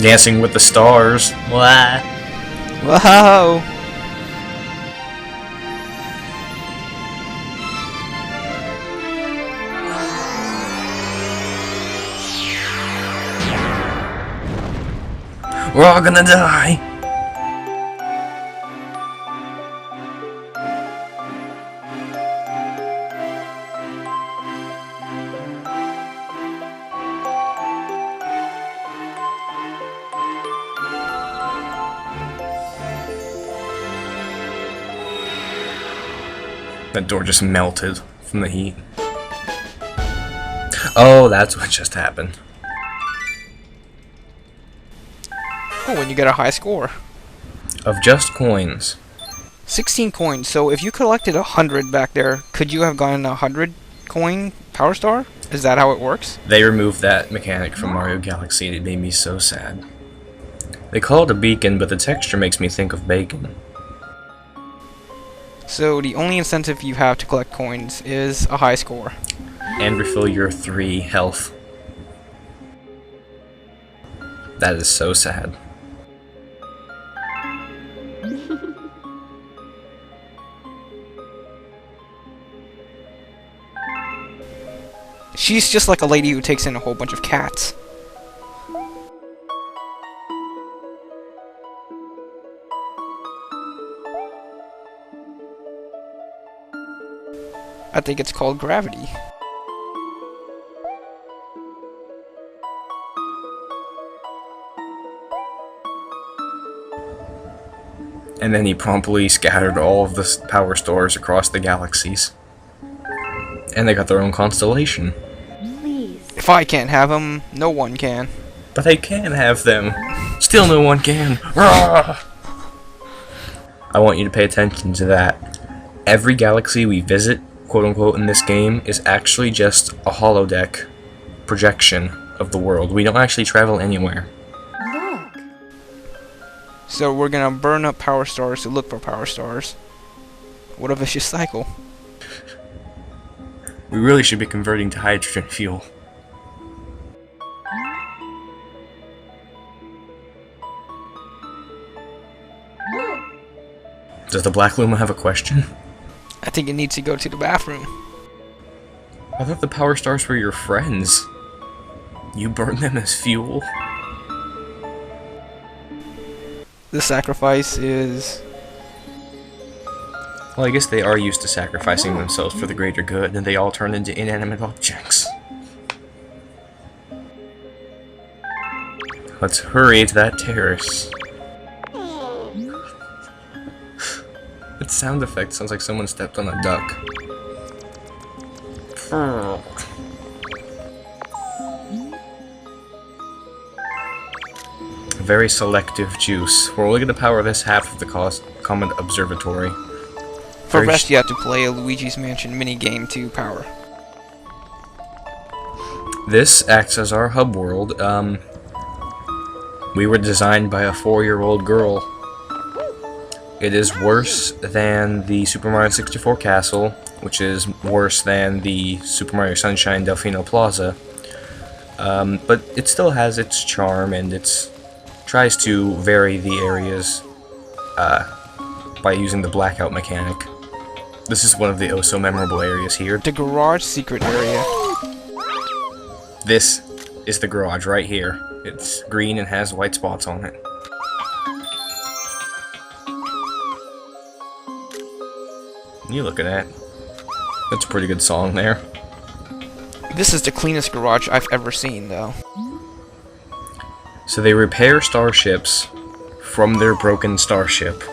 Dancing with the Stars. What? Whoa! We're all gonna die! That door just melted from the heat. Oh, that's what just happened. Oh, and you get a high score. Of just coins. 16 coins, so if you collected 100 back there, could you have gotten a 100 coin Power Star? Is that how it works? They removed that mechanic from Mario Galaxy and it made me so sad. They call it a beacon, but the texture makes me think of bacon. So the only incentive you have to collect coins is a high score. And refill your 3 health. That is so sad. She's just like a lady who takes in a whole bunch of cats. I think it's called gravity. And then he promptly scattered all of the power stores across the galaxies. And they got their own constellation. Please. If I can't have them, no one can. But they can have them. Still no one can. Rawr! I want you to pay attention to that. Every galaxy we visit, quote-unquote, in this game is actually just a holodeck projection of the world. We don't actually travel anywhere. Look. So we're gonna burn up power stars to look for power stars. What a vicious cycle. We really should be converting to hydrogen fuel. Does the Black Luma have a question? I think it needs to go to the bathroom. I thought the power stars were your friends. You burned them as fuel? The sacrifice is... Well, I guess they are used to sacrificing themselves for the greater good, and they all turn into inanimate objects. Let's hurry to that terrace. That sound effect sounds like someone stepped on a duck. Very selective juice. We're only going to power this half of the Comet Observatory. For the rest, you have to play a Luigi's Mansion minigame to power. This acts as our hub world. We were designed by a 4-year-old girl. It is worse than the Super Mario 64 Castle, which is worse than the Super Mario Sunshine Delfino Plaza. But it still has its charm, and it tries to vary the areas by using the blackout mechanic. This is one of the oh-so-memorable areas here. The garage secret area. This is the garage right here. It's green and has white spots on it. You look at that. That's a pretty good song there. This is the cleanest garage I've ever seen, though. So they repair starships from their broken starship.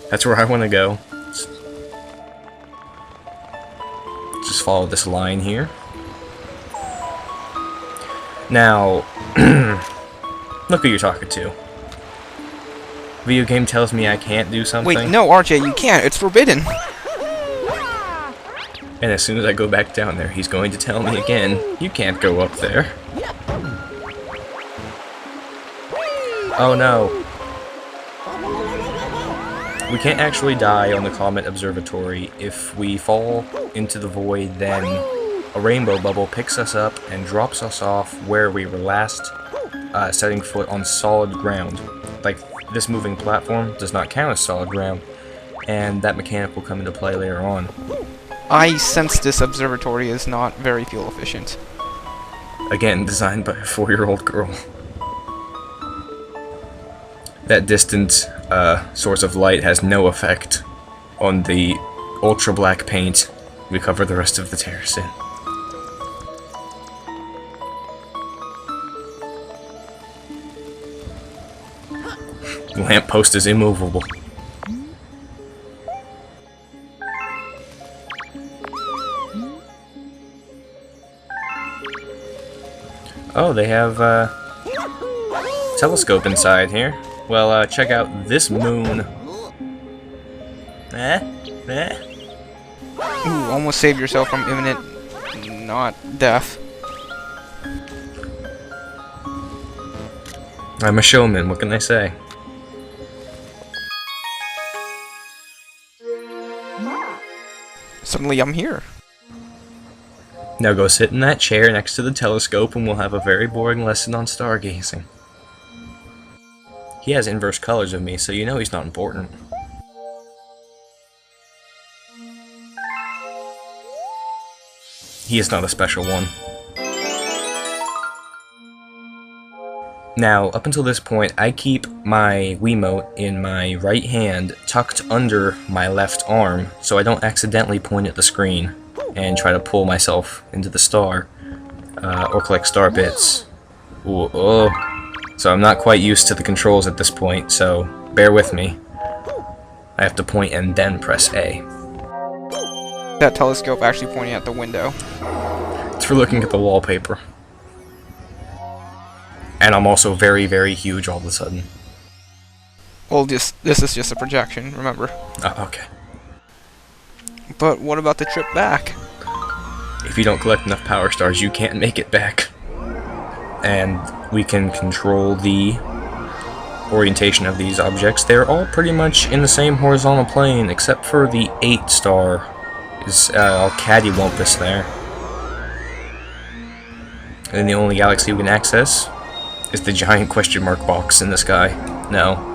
That's where I want to go. Just follow this line here. Now, look who you're talking to. Video game tells me I can't do something. Wait, no, RJ, you can't. It's forbidden. And as soon as I go back down there, he's going to tell me again, you can't go up there. Oh no. We can't actually die on the Comet Observatory. If we fall into the void, then a rainbow bubble picks us up and drops us off where we were last setting foot on solid ground. Like, this moving platform does not count as solid ground, and that mechanic will come into play later on. I sense this observatory is not very fuel efficient. Again, designed by a 4-year-old girl. That distant source of light has no effect on the ultra black paint we cover the rest of the terrace in. The lamppost is immovable. Oh, they have a telescope inside here. Well, check out this moon. Ooh, almost saved yourself from imminent not death. I'm a showman, what can I say? Suddenly I'm here. Now go sit in that chair next to the telescope and we'll have a very boring lesson on stargazing. He has inverse colors of me, so you know he's not important. He is not a special one. Now, up until this point, I keep my Wiimote in my right hand tucked under my left arm so I don't accidentally point at the screen and try to pull myself into the star or collect star bits. Ooh, oh. So I'm not quite used to the controls at this point, so bear with me. I have to point and then press A. That telescope actually pointing at the window. It's for looking at the wallpaper. And I'm also very, very huge all of a sudden. Well, this is just a projection, remember. Oh, okay. But what about the trip back? If you don't collect enough power stars, you can't make it back. And we can control the orientation of these objects. They're all pretty much in the same horizontal plane, except for the 8 star is all cattywampus there. And the only galaxy we can access is the giant question mark box in the sky. No.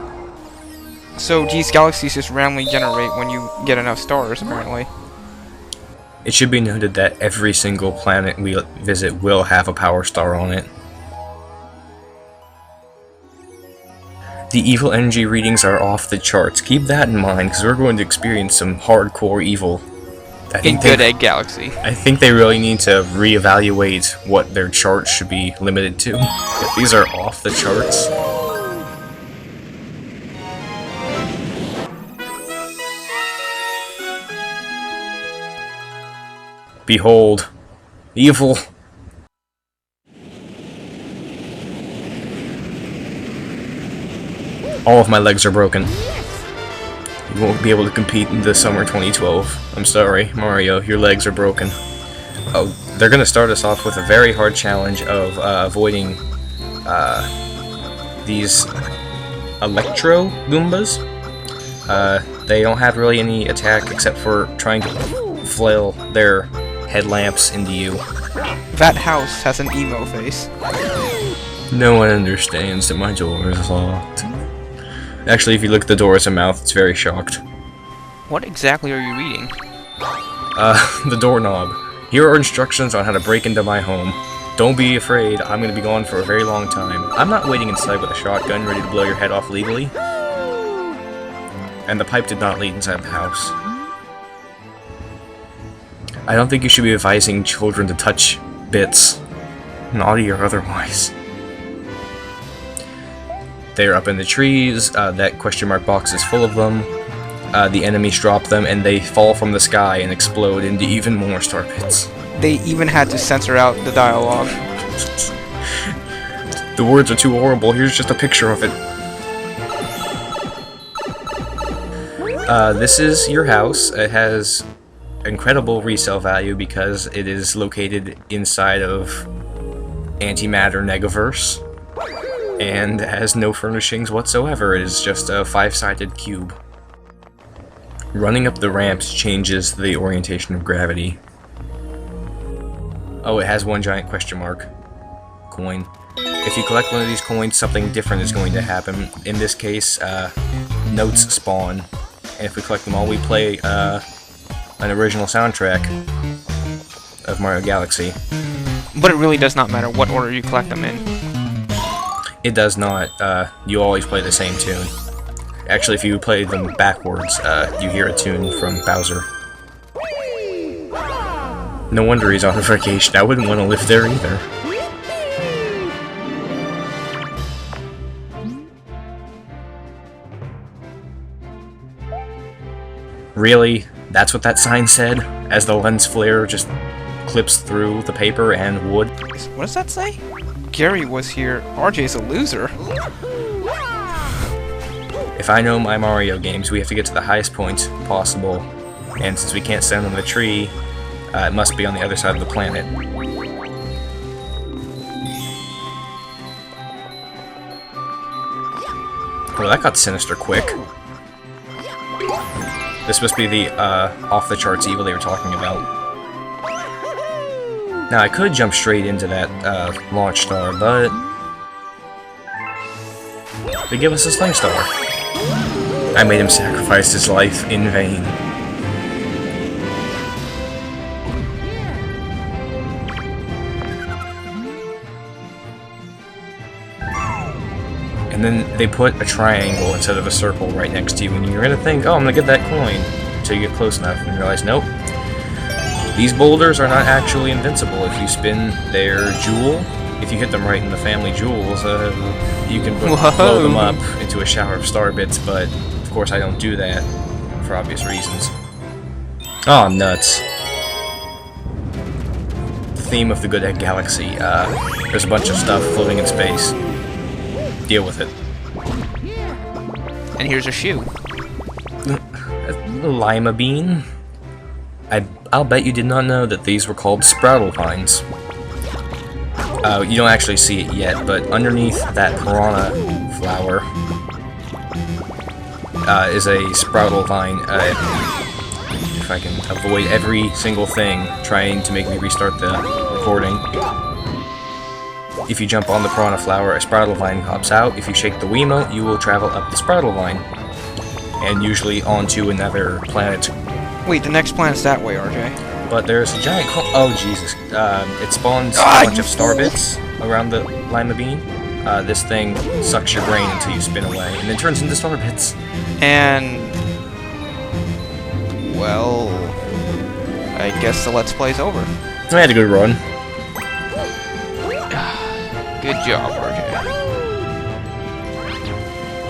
So these galaxies just randomly generate when you get enough stars, apparently. It should be noted that every single planet we visit will have a power star on it. The evil energy readings are off the charts. Keep that in mind, because we're going to experience some hardcore evil. In Good Egg Galaxy. I think they really need to reevaluate what their charts should be limited to. If these are off the charts. Behold, evil. All of my legs are broken. You won't be able to compete in the summer 2012. I'm sorry, Mario, your legs are broken. Oh, they're gonna start us off with a very hard challenge of avoiding these Electro Goombas. They don't have really any attack except for trying to flail their headlamps into you. That house has an emo face. No one understands that my door is locked. Actually, if you look at the door as a mouth, it's very shocked. What exactly are you reading? The doorknob. Here are instructions on how to break into my home. Don't be afraid, I'm gonna be gone for a very long time. I'm not waiting inside with a shotgun ready to blow your head off legally. And the pipe did not lead inside the house. I don't think you should be advising children to touch bits, naughty or otherwise. They're up in the trees, that question mark box is full of them, the enemies drop them, and they fall from the sky and explode into even more star pits. They even had to censor out the dialogue. The words are too horrible, here's just a picture of it. This is your house. It has incredible resale value because it is located inside of Antimatter Negaverse. And has no furnishings whatsoever. It is just a 5-sided cube. Running up the ramps changes the orientation of gravity. Oh, it has one giant question mark. Coin. If you collect one of these coins, something different is going to happen. In this case, notes spawn. And if we collect them all, we play an original soundtrack of Mario Galaxy. But it really does not matter what order you collect them in. It does not. You always play the same tune. Actually, if you play them backwards, you hear a tune from Bowser. No wonder he's on vacation. I wouldn't want to live there either. Really? That's what that sign said? As the lens flare just clips through the paper and wood? What does that say? Gary was here. RJ's a loser. If I know my Mario games, we have to get to the highest point possible. And since we can't stand on the tree, it must be on the other side of the planet. Oh, that got sinister quick. This must be the off-the-charts evil they were talking about. Now, I could jump straight into that launch star, but they give us a sling star. I made him sacrifice his life in vain. And then they put a triangle instead of a circle right next to you, and you're gonna think, oh, I'm gonna get that coin, until you get close enough and realize, nope. These boulders are not actually invincible. If you spin their jewel, if you hit them right in the family jewels, you can blow them up into a shower of star bits, but of course I don't do that, for obvious reasons. Oh, nuts. The theme of the Good Egg Galaxy. There's a bunch of stuff floating in space. Deal with it. And here's a shoe. A lima bean? I'll bet you did not know that these were called sproutle vines. You don't actually see it yet, but underneath that piranha flower is a sproutle vine. If I can avoid every single thing trying to make me restart the recording. If you jump on the piranha flower, a sproutle vine pops out. If you shake the Wiimote, you will travel up the sproutle vine. And usually onto another planet. Wait, the next planet's that way, RJ. But there's a giant oh, Jesus. It spawns a bunch of star bits around the lima bean. This thing sucks your brain until you spin away, and then turns into star bits. And... well... I guess the Let's Play's over. I had a good run. Good job, RJ.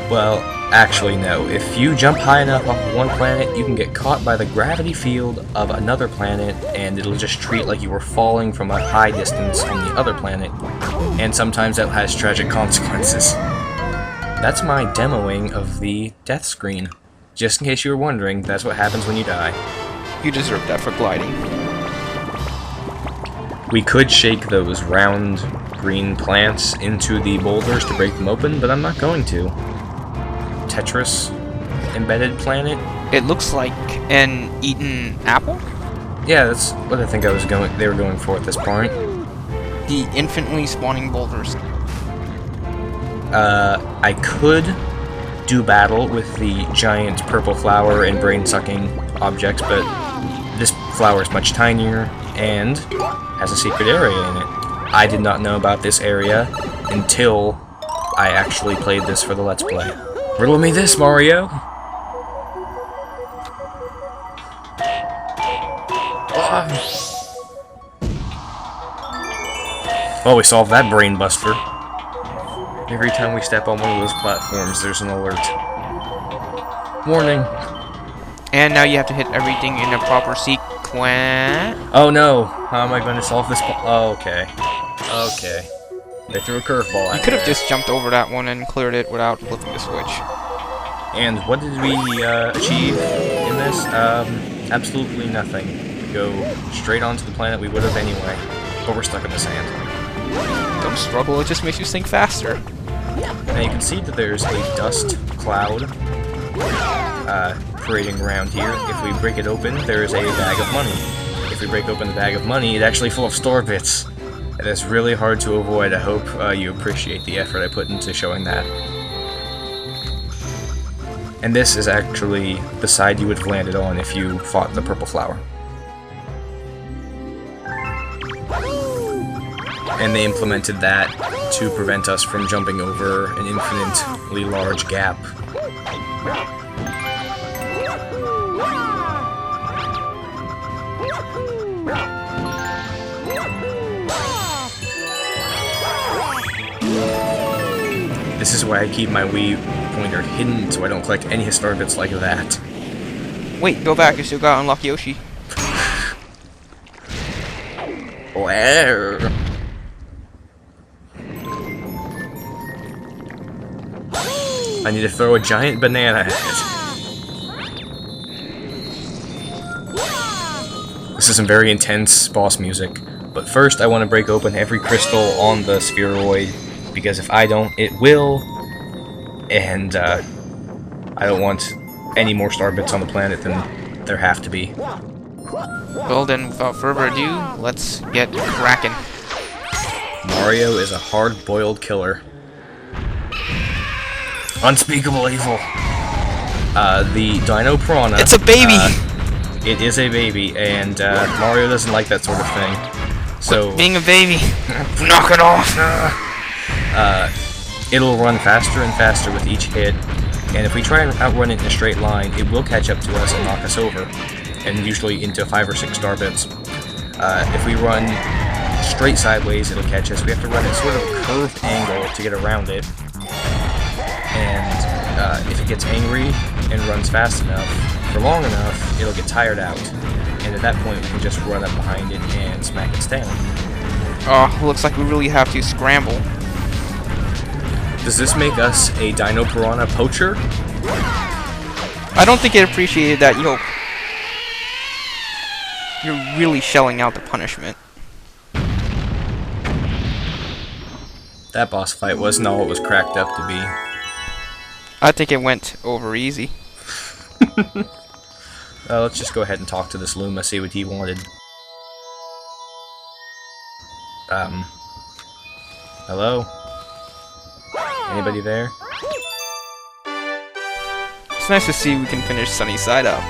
Well, actually no. If you jump high enough off of one planet, you can get caught by the gravity field of another planet, and it'll just treat like you were falling from a high distance on the other planet. And sometimes that has tragic consequences. That's my demoing of the death screen. Just in case you were wondering, that's what happens when you die. You deserve that for gliding. We could shake those round green plants into the boulders to break them open, but I'm not going to. Tetris embedded planet? It looks like an eaten apple? Yeah, that's what I think they were going for at this point. The infinitely spawning boulders. I could do battle with the giant purple flower and brain-sucking objects, but this flower is much tinier and has a secret area in it. I did not know about this area until I actually played this for the Let's Play. Riddle me this, Mario! Well, we solved that brain buster. Every time we step on one of those platforms, there's an alert. Warning. And now you have to hit everything in a proper sequence. Oh no! How am I going to solve this? Oh, okay. Okay. They threw a curveball at me. You could have just jumped over that one and cleared it without flipping the switch. And what did we achieve in this? Absolutely nothing. We go straight onto the planet we would have anyway, but we're stuck in the sand. Don't struggle, it just makes you sink faster. Now you can see that there's a dust cloud parading around here. If we break it open, there is a bag of money. If we break open the bag of money, it's actually full of star bits. And it's really hard to avoid. I hope you appreciate the effort I put into showing that. And this is actually the side you would have landed on if you fought the purple flower. And they implemented that to prevent us from jumping over an infinitely large gap. This is why I keep my Wii pointer hidden so I don't collect any star bits like that. Wait, go back. You still got to unlock Yoshi. Where? I need to throw a giant banana at it. This is some very intense boss music. But first I want to break open every crystal on the spheroid, because if I don't, it will. And I don't want any more star bits on the planet than there have to be. Well then, without further ado, let's get cracking. Mario is a hard-boiled killer. Unspeakable evil. The Dino Piranha. It's a baby! It is a baby, and Mario doesn't like that sort of thing. So Quit being a baby! Knock it off! It'll run faster and faster with each hit, and if we try and outrun it in a straight line, it will catch up to us and knock us over, and usually into 5 or 6 star bits. If we run straight sideways, it'll catch us. We have to run at sort of a curved angle to get around it, and if it gets angry and runs fast enough, for long enough, it'll get tired out, and at that point we can just run up behind it and smack its tail. Oh, looks like we really have to scramble. Does this make us a Dino Piranha poacher? I don't think it appreciated that, you're really shelling out the punishment. That boss fight wasn't all it was cracked up to be. I think it went over easy. Let's just go ahead and talk to this Luma, see what he wanted. Hello? Anybody there? It's nice to see we can finish Sunny Side Up.